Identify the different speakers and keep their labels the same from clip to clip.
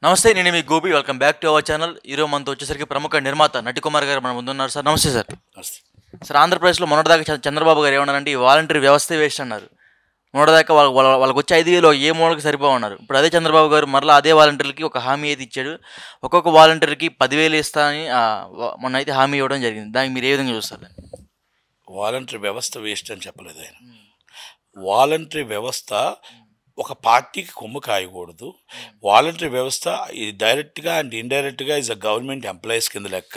Speaker 1: నమస్తే, నేను మీ Gopi. Welcome back to our channel. ఈరోజు మనతో వచ్చేసరికి ప్రముఖ నిర్మాత నటికుమార్ గారు మన ముందున్నారు. సార్ నమస్తే. సార్ సార్ ఆంధ్రప్రదేశ్లో మొన్నటిదాకా చంద్రబాబు గారు ఏమన్నారంటే ఈ వాలంటీర్ వ్యవస్థ వేస్ట్ అన్నారు. మొన్నటిదాకా వాళ్ళకి వచ్చే 5,000 ఏ మూలకి సరిపోవన్నారు. ఇప్పుడు అదే చంద్రబాబు గారు మరలా అదే వాలంటీర్లకి ఒక హామీ అయితే ఇచ్చాడు. ఒక్కొక్క వాలంటీర్కి 10,000 ఇస్తా అని మొన్న అయితే హామీ ఇవ్వడం జరిగింది. దానికి మీరు ఏ విధంగా చూస్తారు?
Speaker 2: వాలంటరీ వ్యవస్థ వేస్ట్ అని చెప్పలేదు ఆయన. వాలంటరీ వ్యవస్థ ఒక పార్టీకి కొమ్ము కాయకూడదు. వాలంటరీ వ్యవస్థ ఇది డైరెక్ట్గా అండ్ ఇండైరెక్ట్గా ఈజ్ అ గవర్నమెంట్ ఎంప్లాయీస్ కింద లెక్క.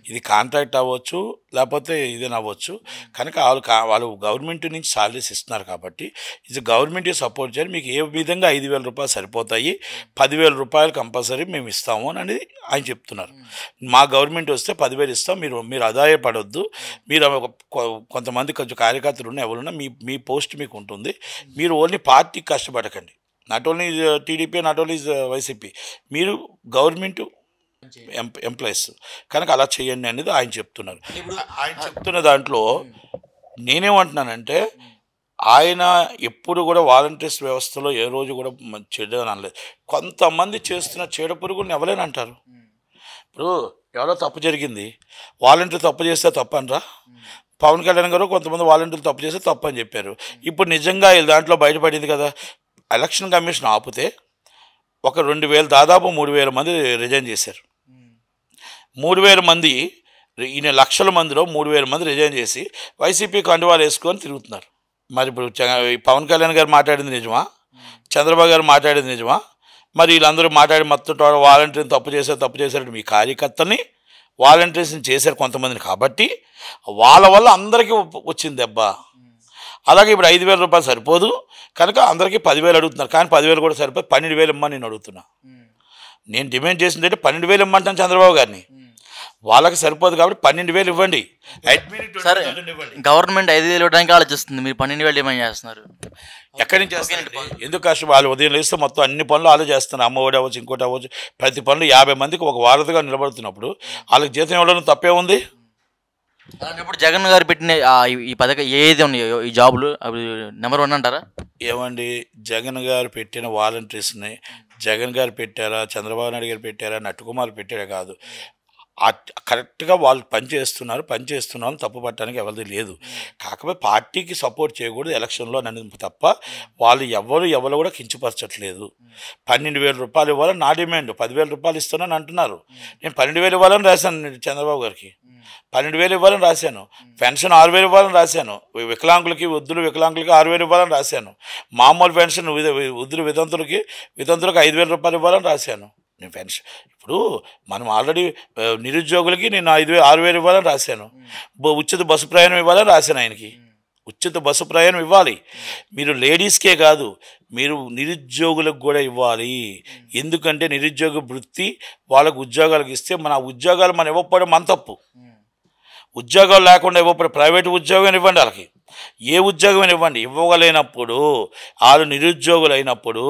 Speaker 2: ఇది కాంట్రాక్ట్ అవ్వచ్చు, లేకపోతే ఇదేనా అవ్వచ్చు. కనుక వాళ్ళు గవర్నమెంట్ నుంచి సాలరీస్ ఇస్తున్నారు కాబట్టి ఇది గవర్నమెంట్ సపోర్ట్ చేయాలి. మీకు ఏ విధంగా 5,000 రూపాయలు సరిపోతాయి, 10,000 రూపాయలు కంపల్సరీ మేము ఇస్తాము అని అనేది ఆయన చెప్తున్నారు. మా గవర్నమెంట్ వస్తే 10,000 ఇస్తాం, మీరు ఆదాయపడొద్దు. మీరు కొంతమంది కొంచెం కార్యకర్తలు ఉన్న ఎవరున్నా మీ పోస్ట్ మీకు ఉంటుంది. మీరు ఓన్లీ పార్టీకి కష్టపడకండి. Not only TDP, not only YCP, మీరు గవర్నమెంట్ ఎంప్లాయీస్ కనుక అలా చేయండి అనేది ఆయన చెప్తున్నారు. ఆయన చెప్తున్న దాంట్లో నేనేమంటున్నానంటే ఆయన ఎప్పుడు కూడా వాలంటీర్స్ వ్యవస్థలో ఏ రోజు కూడా చెడు అని అనలేదు. కొంతమంది చేస్తున్న చెడ పురుగుని ఎవరైనా అంటారు. ఇప్పుడు ఎవరో తప్పు జరిగింది, వాలంటీర్ తప్పు చేస్తే తప్పు అనరా? పవన్ కళ్యాణ్ గారు కొంతమంది వాలంటీర్లు తప్పు చేస్తే తప్పు అని చెప్పారు. ఇప్పుడు నిజంగా దాంట్లో బయటపడింది కదా. ఎలక్షన్ కమిషన్ ఆపితే ఒక 2,000 దాదాపు 3,000 మంది రిజైన్ చేశారు. 3,000 మంది, ఈయన లక్షల మందిలో 3,000 మంది రిజైన్ చేసి వైసీపీ కండువాలు వేసుకొని తిరుగుతున్నారు. మరి ఇప్పుడు పవన్ కళ్యాణ్ గారు మాట్లాడింది నిజమా? చంద్రబాబు గారు మాట్లాడింది నిజమా? మరి వీళ్ళందరూ మాట్లాడి మొత్తం వాలంటీర్ని తప్పు చేశారు. మీ కార్యకర్తల్ని వాలంటీర్స్ని చేశారు కొంతమందిని, కాబట్టి వాళ్ళ వల్ల అందరికీ వచ్చింది దెబ్బ. అలాగే ఇప్పుడు 5,000 రూపాయలు సరిపోదు కనుక అందరికీ 10,000 అడుగుతున్నారు. కానీ 10,000 కూడా సరిపోదు, 12,000 ఇమ్మని నేను అడుగుతున్నా. నేను డిమాండ్ చేసింది అంటే 12,000 ఇమ్మంటాను చంద్రబాబు గారిని. వాళ్ళకి సరిపోదు కాబట్టి 12,000 ఇవ్వండి.
Speaker 1: సరే, గవర్నమెంట్ 5,000 ఇవ్వడానికి ఆలోచిస్తుంది, మీరు 12,000 ఏమని చేస్తున్నారు?
Speaker 2: ఎక్కడి నుంచి చేస్తారు? ఎందుకు కష్టం? వాళ్ళు ఉదయం లేస్తే మొత్తం అన్ని పనులు వాళ్ళు చేస్తున్నారు. అమ్మఒడి అవ్వచ్చు, ఇంకోటి అవ్వచ్చు, ప్రతి పనులు 50 మందికి ఒక వారధిగా నిలబడుతున్నప్పుడు వాళ్ళకి జీతం ఇవ్వడం తప్పే ఉంది.
Speaker 1: ఇప్పుడు జగన్ గారు పెట్టిన ఈ పథకం ఏది ఉన్నాయో ఈ జాబులు అవి నెంబర్ 1 అంటారా?
Speaker 2: ఏమండి, జగన్ గారు పెట్టిన వాలంటీర్స్ని జగన్ గారు పెట్టారా, చంద్రబాబు నాయుడు గారు పెట్టారా, నట్టుకుమార్ పెట్టారా కాదు. కరెక్ట్గా వాళ్ళు పనిచేస్తున్నారు తప్పు పట్టడానికి ఎవరిది లేదు. కాకపోతే పార్టీకి సపోర్ట్ చేయకూడదు ఎలక్షన్లో అనేది తప్ప వాళ్ళు ఎవరు కూడా కించపరచట్లేదు. 12,000 రూపాయలు ఇవ్వాలని నా డిమాండ్. 10,000 రూపాయలు ఇస్తున్నాను అంటున్నారు. నేను 12,000 ఇవ్వాలని రాశాను చంద్రబాబు గారికి. 12,000 ఇవ్వాలని రాశాను. పెన్షన్ 6,000 ఇవ్వాలని రాశాను. వికలాంగులకి 6,000 ఇవ్వాలని రాశాను. మామూలు పెన్షన్ వితంతులకి 5,000 రూపాయలు ఇవ్వాలని రాశాను. నేను పెన్షన్ ఇప్పుడు మనం ఆల్రెడీ నిరుద్యోగులకి నేను 6,000 ఇవ్వాలని రాశాను. ఉచిత బస్సు ప్రయాణం ఇవ్వాలని రాశాను ఆయనకి. ఉచిత బస్సు ప్రయాణం ఇవ్వాలి. మీరు లేడీస్కే కాదు, మీరు నిరుద్యోగులకు కూడా ఇవ్వాలి. ఎందుకంటే నిరుద్యోగ వృత్తి వాళ్ళకు ఉద్యోగాలకు ఇస్తే మన ఉద్యోగాలు మనం ఇవ్వకపోవడం మన తప్పు. ఉద్యోగాలు లేకుండా ఇవ్వకపోతే ప్రైవేట్ ఉద్యోగం ఇవ్వండి. వాళ్ళకి ఏ ఉద్యోగం ఇవ్వండి. ఇవ్వగలేనప్పుడు వాళ్ళు నిరుద్యోగులు అయినప్పుడు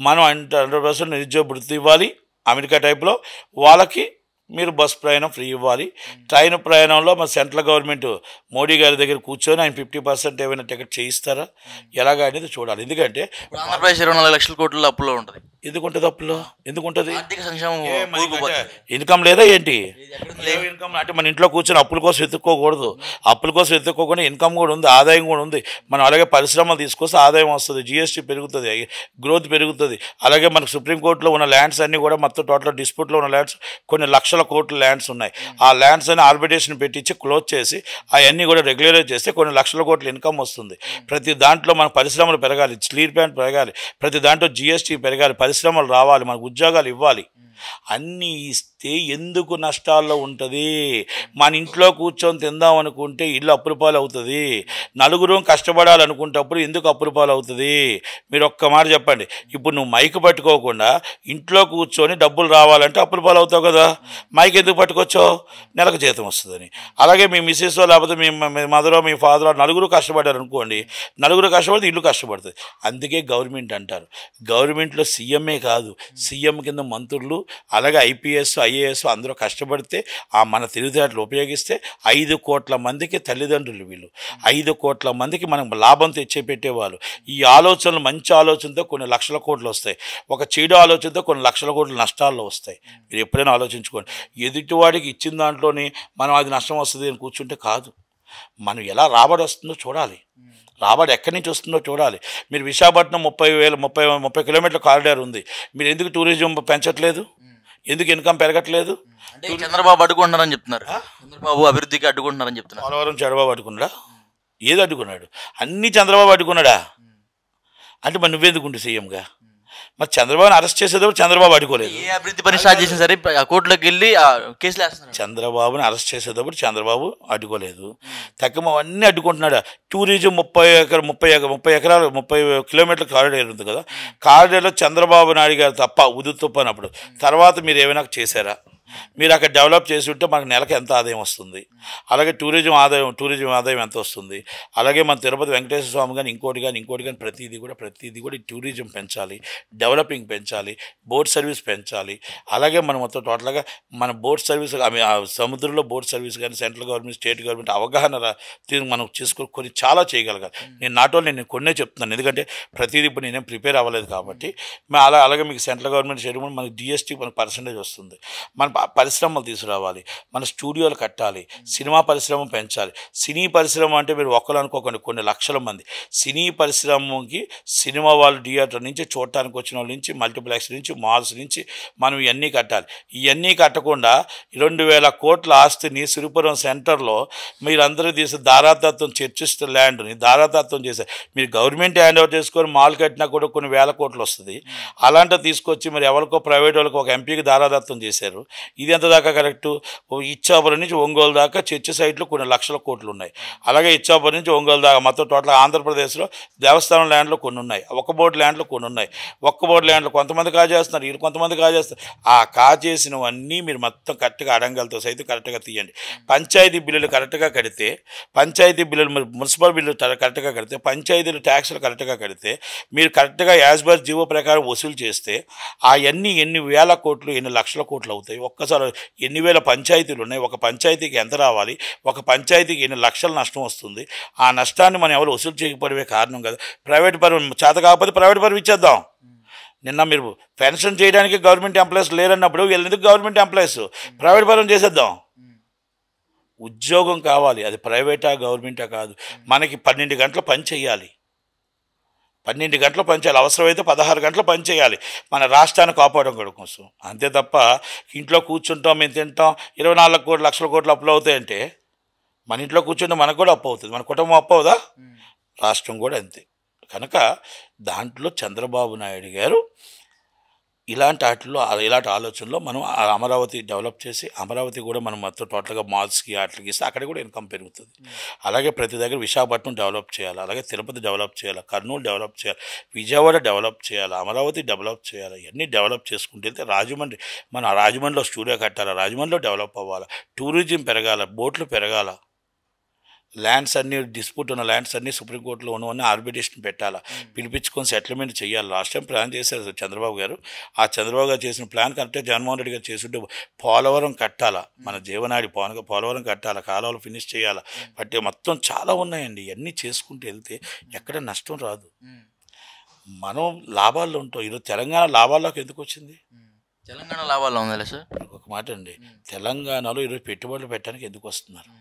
Speaker 2: మనం 100% నిరుద్యోగ వృత్తి ఇవ్వాలి. అమెరికా టైప్లో వాళ్ళకి మీరు బస్ ప్రయాణం ఫ్రీ ఇవ్వాలి. ట్రైన్ ప్రయాణంలో మన సెంట్రల్ గవర్నమెంట్ మోడీ గారి దగ్గర కూర్చొని ఆయన 50% ఏమైనా టికెట్ చేయిస్తారా ఎలాగా అనేది చూడాలి. ఎందుకంటే
Speaker 1: ఆంధ్రప్రదేశ్ 24 లక్షల కోట్ల అప్పులో ఉంటుంది.
Speaker 2: ఎందుకుంటుంది అప్పులో? ఎందుకుంటుంది?
Speaker 1: ఆర్థిక సంక్షేమం
Speaker 2: ఇన్కమ్ లేదా ఏంటి? ఇన్కమ్ అంటే మన ఇంట్లో కూర్చొని అప్పుల కోసం ఎత్తుక్కోకూడదు. అప్పుల కోసం ఎత్తుక్కోకుండా ఇన్కమ్ కూడా ఉంది, ఆదాయం కూడా ఉంది. మనం అలాగే పరిశ్రమలు తీసుకొస్తే ఆదాయం వస్తుంది, జిఎస్టీ పెరుగుతుంది, గ్రోత్ పెరుగుతుంది. అలాగే మనకు సుప్రీంకోర్టులో ఉన్న ల్యాండ్స్ అన్నీ కూడా మొత్తం టోటల్ డిస్ప్యూట్లో ఉన్న ల్యాండ్స్ కొన్ని లక్షల కోట్ల ల్యాండ్స్ ఉన్నాయి. ఆ ల్యాండ్స్ అని ఆర్బిట్రేషన్ పెట్టించి క్లోజ్ చేసి అవన్నీ కూడా రెగ్యులరైజ్ చేస్తే కొన్ని లక్షల కోట్ల ఇన్కమ్ వస్తుంది. ప్రతి దాంట్లో మన పరిశ్రమలు పెరగాలి, స్టీల్ ప్లాంట్ పెరగాలి, ప్రతి దాంట్లో జిఎస్టీ పెరగాలి, పరిశ్రమలు రావాలి, మనకు ఉద్యోగాలు ఇవ్వాలి. అన్నీ ఇస్తే ఎందుకు నష్టాల్లో ఉంటుంది? మన ఇంట్లో కూర్చొని తిందాం అనుకుంటే ఇల్లు అప్పుల పాలు అవుతుంది. నలుగురు కష్టపడాలనుకుంటప్పుడు ఎందుకు అప్పుల పాలు అవుతుంది? మీరు ఒక్క మాట చెప్పండి. ఇప్పుడు నువ్వు మైక్ పట్టుకోకుండా ఇంట్లో కూర్చొని డబ్బులు రావాలంటే అప్పుల పాలు అవుతావు కదా. మైక్ ఎందుకు పట్టుకొచ్చావు? నెలకు జీతం వస్తుందని. అలాగే మీ మిస్సెస్ లేకపోతే మీ మదరో మీ ఫాదరో నలుగురు కష్టపడ్డారు అనుకోండి, నలుగురు కష్టపడితే ఇల్లు కష్టపడుతుంది. అందుకే గవర్నమెంట్ అంటారు. గవర్నమెంట్లో సీఎం సీఎంఏ కాదు, సీఎం కింద మంత్రులు అలాగే ఐపీఎస్ ఐఏఎస్ అందరూ కష్టపడితే మన తెలివితేటలు ఉపయోగిస్తే 5 కోట్ల మందికి తల్లిదండ్రులు వీళ్ళు. 5 కోట్ల మందికి మనం లాభం తెచ్చే పెట్టేవాళ్ళు. ఈ ఆలోచనలు మంచి ఆలోచనతో కొన్ని లక్షల కోట్లు వస్తాయి, ఒక చెడు ఆలోచనతో కొన్ని లక్షల కోట్ల నష్టాల్లో వస్తాయి. మీరు ఎప్పుడైనా ఆలోచించుకోండి. ఎదుటివాడికి ఇచ్చిన దాంట్లోనే మనం అది నష్టం వస్తుంది అని కూర్చుంటే కాదు. మనం ఎలా రాబడి వస్తుందో చూడాలి, రాబడి ఎక్కడి నుంచి వస్తుందో చూడాలి. మీరు విశాఖపట్నం 30 కిలోమీటర్ల కారిడార్ ఉంది, మీరు ఎందుకు టూరిజం పెంచట్లేదు? ఎందుకు ఇన్కమ్ పెరగట్లేదు?
Speaker 1: అంటే చంద్రబాబు అడ్డుకుంటున్నారని చెప్తున్నారు, చంద్రబాబు అభివృద్ధికి అడ్డుకుంటున్నారని చెప్తున్నారు.
Speaker 2: పోలవరం చంద్రబాబు అడ్డుకున్నాడా? ఏది అడ్డుకున్నాడు? అన్నీ చంద్రబాబు అడ్డుకున్నాడా? అంటే మరి నువ్వెందుకుంటు సీఎంగా? మరి చంద్రబాబుని అరెస్ట్ చేసేటప్పుడు చంద్రబాబు అడ్డుకోలేదు.
Speaker 1: ఏ అభివృద్ధి పని స్టార్ట్ చేసినా సరే కోర్టులోకి వెళ్ళి కేసులు వేస్తున్నారు.
Speaker 2: చంద్రబాబుని అరెస్ట్ చేసేటప్పుడు చంద్రబాబు అడ్డుకోలేదు. తక్కువ అన్నీ అడ్డుకుంటున్నాడు. టూరిజం 30 కిలోమీటర్ల కారిడార్ ఉంది కదా, కారిడార్లో చంద్రబాబు నాయుడు గారు తప్ప ఉదుతుప్పనప్పుడు తర్వాత మీరు ఏమైనా చేశారా? మీరు అక్కడ డెవలప్ చేసి ఉంటే మనకు నెలకు ఎంత ఆదాయం వస్తుంది, అలాగే టూరిజం ఆదాయం ఎంత వస్తుంది, అలాగే మన తిరుపతి వెంకటేశ్వర స్వామి కానీ ఇంకోటి కానీ ప్రతిదీ కూడా ఈ టూరిజం పెంచాలి, డెవలపింగ్ పెంచాలి, బోట్ సర్వీస్ పెంచాలి. అలాగే మనం మొత్తం టోటల్గా మన బోట్ సర్వీస్ సముద్రంలో బోట్ సర్వీస్ కానీ సెంట్రల్ గవర్నమెంట్ స్టేట్ గవర్నమెంట్ అవగాహన మనం చేసుకొని కొన్ని చాలా చేయగలగాలి. నేను కొన్నే చెప్తున్నాను, ఎందుకంటే ప్రతిదీ ఇప్పుడు నేనేం ప్రిపేర్ అవ్వలేదు కాబట్టి. అలాగే మీకు సెంట్రల్ గవర్నమెంట్ స్టేట్ మనకి జిఎస్టీ మనకు పర్సంటేజ్ వస్తుంది. మన పరిశ్రమలు తీసుకురావాలి, మన స్టూడియోలు కట్టాలి, సినిమా పరిశ్రమ పెంచాలి. సినీ పరిశ్రమ అంటే మీరు ఒక్కరు అనుకోకండి, కొన్ని లక్షల మంది సినీ పరిశ్రమకి సినిమా వాళ్ళు థియేటర్ నుంచి చూడటానికి వచ్చిన వాళ్ళ నుంచి మల్టీప్లెక్స్ నుంచి మాల్స్ నుంచి మనం ఇవన్నీ కట్టాలి. ఇవన్నీ కట్టకుండా 2000 కోట్ల ఆస్తిని సిరిపురం సెంటర్లో మీరందరూ తీసి దారాదత్తం చర్చిస్తున్న ల్యాండ్ని దారాదత్తం చేశారు. మీరు గవర్నమెంట్ హ్యాండ్ ఓవర్ చేసుకొని మాల్ కట్టినా కూడా కొన్ని వేల కోట్లు వస్తుంది. అలాంటివి తీసుకొచ్చి మరి ఎవరికో ప్రైవేట్ వాళ్ళకి ఒక ఎంపీకి దారాదత్తం చేశారు. ఇది ఎంత దాకా కరెక్టు? ఇచ్చాపురం నుంచి ఒంగోలు దాకా చర్చి సైట్లో కొన్ని లక్షల కోట్లు ఉన్నాయి. అలాగే ఇచ్చాపురం నుంచి ఒంగోలు దాకా మొత్తం టోటల్ ఆంధ్రప్రదేశ్లో దేవస్థానం ల్యాండ్లో కొన్ని ఉన్నాయి, ఒక్క బోర్డు ల్యాండ్లో కొన్ని ఉన్నాయి. ఒక్క బోర్డు ల్యాండ్లో కొంతమంది కాజేస్తున్నారు, వీళ్ళు కొంతమంది కాజేస్తారు. ఆ కాజేసినవన్నీ మీరు మొత్తం కరెక్ట్గా అడంగలతో సైతం కరెక్ట్గా తీయండి. పంచాయతీ బిల్లులు కరెక్ట్గా కడితే, పంచాయతీ బిల్లులు మున్సిపల్ బిల్లు కరెక్ట్గా కడితే, పంచాయతీలు ట్యాక్సులు కరెక్ట్గా కడితే, మీరు కరెక్ట్గా యాజ్ పర్ జీవో ప్రకారం వసూలు చేస్తే అవన్నీ ఎన్ని వేల కోట్లు ఎన్ని లక్షల కోట్లు అవుతాయి. ఒక్కసారి ఎన్ని వేల పంచాయతీలు ఉన్నాయి, ఒక పంచాయతీకి ఎంత రావాలి, ఒక పంచాయతీకి ఎన్ని లక్షల నష్టం వస్తుంది. ఆ నష్టాన్ని మనం ఎవరు వసూలు చేయకపోవడమే కారణం కదా. ప్రైవేట్ పరం చేత కాకపోతే ప్రైవేట్ పరం ఇచ్చేద్దాం. నిన్న మీరు పెన్షన్ చేయడానికి గవర్నమెంట్ ఎంప్లాయీస్ లేరన్నప్పుడు వీళ్ళెందుకు గవర్నమెంట్ ఎంప్లాయీస్ ప్రైవేట్ పరం చేసేద్దాం. ఉద్యోగం కావాలి, అది ప్రైవేటా గవర్నమెంటా కాదు. మనకి 12 గంటలు పని చేయాలి, 12 గంటలు పనిచేయాలి, అవసరమైతే 16 గంటలు పనిచేయాలి మన రాష్ట్రాన్ని కాపాడడం కోసం. అంతే తప్ప ఇంట్లో కూర్చుంటాం, మేము తింటాం, 24 లక్షల కోట్లు అప్పులు అవుతాయంటే మన ఇంట్లో కూర్చుంటే మనకు కూడా అప్పు అవుతుంది, మన కుటుంబం అప్పు అవుదా? రాష్ట్రం కూడా అంతే. కనుక దాంట్లో చంద్రబాబు నాయుడు గారు ఇలాంటి ఆలోచనలో మనం అమరావతి డెవలప్ చేసి, అమరావతి కూడా మనం మొత్తం టోటల్గా మాల్స్కి వాటికి ఇస్తే అక్కడ కూడా ఇన్కమ్ పెరుగుతుంది. అలాగే ప్రతి దగ్గర విశాఖపట్నం డెవలప్ చేయాలి, అలాగే తిరుపతి డెవలప్ చేయాలి, కర్నూలు డెవలప్ చేయాలి, విజయవాడ డెవలప్ చేయాలి, అమరావతి డెవలప్ చేయాలి. ఇవన్నీ డెవలప్ చేసుకుంటే వెళ్తే రాజమండ్రిలో స్టూడియో కట్టాలి, రాజమండ్రిలో డెవలప్ అవ్వాలి, టూరిజం పెరగాల, బోట్లు పెరగాల, ల్యాండ్స్ అన్నీ డిస్ప్యూట్ ఉన్న ల్యాండ్స్ అన్నీ సుప్రీంకోర్టులో ఉన్నవన్నీ ఆర్బిట్రేషన్ పెట్టాలా, పిలిపించుకొని సెటిల్మెంట్ చేయాలి. లాస్ట్ టైం ప్లాన్ చేశారు చంద్రబాబు గారు. ఆ చంద్రబాబు గారు చేసిన ప్లాన్ కరెక్టే జగన్మోహన్ రెడ్డి గారు చేస్తుంటే పోలవరం కట్టాలా, మన జీవనాడి పోలవరం కట్టాలా, కాలువలు ఫినిష్ చేయాలా, బట్టి మొత్తం చాలా ఉన్నాయండి. ఇవన్నీ చేసుకుంటూ వెళ్తే ఎక్కడ నష్టం రాదు, మనం లాభాల్లో ఉంటాం. ఈరోజు తెలంగాణ లాభాల్లోకి ఎందుకు వచ్చింది?
Speaker 1: తెలంగాణ లాభాల్లో ఉందా సార్? ఒక
Speaker 2: మాట అండి, తెలంగాణలో ఈరోజు పెట్టుబడులు పెట్టడానికి ఎందుకు వస్తున్నారు?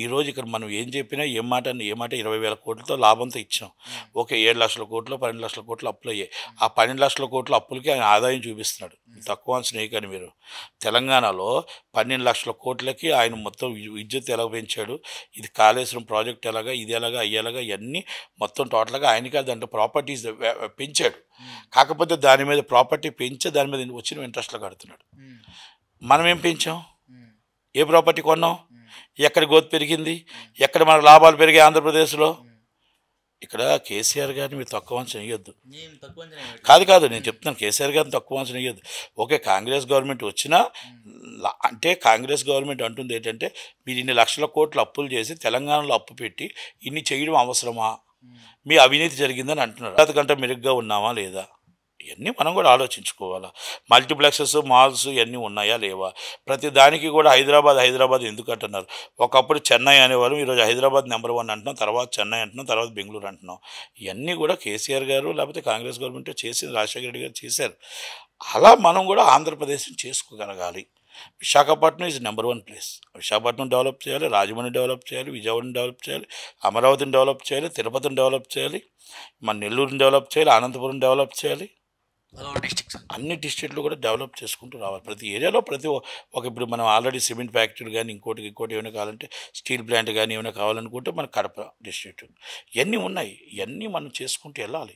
Speaker 2: ఈరోజు ఇక్కడ మనం ఏం చెప్పినా ఏ మాట 20,000 కోట్లతో లాభంతో ఇచ్చాం. ఓకే, 7 లక్షల కోట్లు 12 లక్షల కోట్లు అప్పులు అయ్యాయి. ఆ 12 లక్షల కోట్ల అప్పులకి ఆయన ఆదాయం చూపిస్తున్నాడు. తక్కువ అంచనా కానీ మీరు తెలంగాణలో 12 లక్షల కోట్లకి ఆయన మొత్తం విద్యుత్ ఎలా పెంచాడు, ఇది కాళేశ్వరం ప్రాజెక్ట్ ఎలాగా, ఇది ఎలాగా అయ్యేలాగా ఇవన్నీ మొత్తం టోటల్గా ఆయనకి దాంట్లో ప్రాపర్టీస్ పెంచాడు. కాకపోతే దాని మీద ప్రాపర్టీ పెంచి దాని మీద వచ్చిన ఇంట్రెస్ట్లో కడుతున్నాడు. మనం ఏం పెంచాం? ఏ ప్రాపర్టీ కొన్నాం? ఎక్కడ గ్రోత్ పెరిగింది? ఎక్కడ మన లాభాలు పెరిగాయి ఆంధ్రప్రదేశ్లో? ఇక్కడ కేసీఆర్ గారిని మీరు తక్కువ అంచనా వేయొద్దు. కాదు నేను చెప్తున్నాను, కేసీఆర్ గారిని తక్కువ అంచనా వేయొద్దు. ఓకే, కాంగ్రెస్ గవర్నమెంట్ వచ్చినా అంటే కాంగ్రెస్ గవర్నమెంట్ అంటుంది ఏంటంటే మీరు ఇన్ని లక్షల కోట్లు అప్పులు చేసి తెలంగాణలో అప్పు పెట్టి ఇన్ని చేయడం అవసరమా, మీ అవినీతి జరిగిందని అంటున్నారు. అంతకంటే మెరుగ్గా ఉన్నామా లేదా? ఇవన్నీ మనం కూడా ఆలోచించుకోవాలా. మల్టీప్లెక్సెస్, మాల్స్ ఇవన్నీ ఉన్నాయా లేవా? ప్రతి దానికి కూడా హైదరాబాద్ ఎందుకు అంటున్నారు? ఒకప్పుడు చెన్నై అనేవారు, ఈరోజు హైదరాబాద్ నెంబర్ 1 అంటున్నాం, తర్వాత చెన్నై అంటున్నాం, తర్వాత బెంగళూరు అంటున్నాం. ఇవన్నీ కూడా కేసీఆర్ గారు లేకపోతే కాంగ్రెస్ గవర్నమెంట్ చేసింది, రాజశేఖర రెడ్డి గారు చేశారు. అలా మనం కూడా ఆంధ్రప్రదేశ్ని చేసుకోగలగాలి. Visakhapatnam is number 1 place. Visakhapatnam develop చేయాలి, రాజమండ్రి డెవలప్ చేయాలి, విజయవాడని డెవలప్ చేయాలి, అమరావతిని డెవలప్ చేయాలి, తిరుపతిని డెవలప్ చేయాలి, మన నెల్లూరుని డెవలప్ చేయాలి, అనంతపురం డెవలప్ చేయాలి.
Speaker 1: డిస్ట్రిక్ట్స్
Speaker 2: అన్ని డిస్ట్రిక్ట్లు కూడా డెవలప్ చేసుకుంటూ రావాలి. ప్రతి ఏరియాలో ఒక ఇప్పుడు మనం ఆల్రెడీ సిమెంట్ ఫ్యాక్టరీ కానీ ఇంకోటి ఏమైనా కావాలంటే స్టీల్ ప్లాంట్ కానీ ఏమైనా కావాలనుకుంటే మన కడప డిస్ట్రిక్ట్ ఇవన్నీ ఉన్నాయి. ఇవన్నీ మనం చేసుకుంటూ వెళ్ళాలి.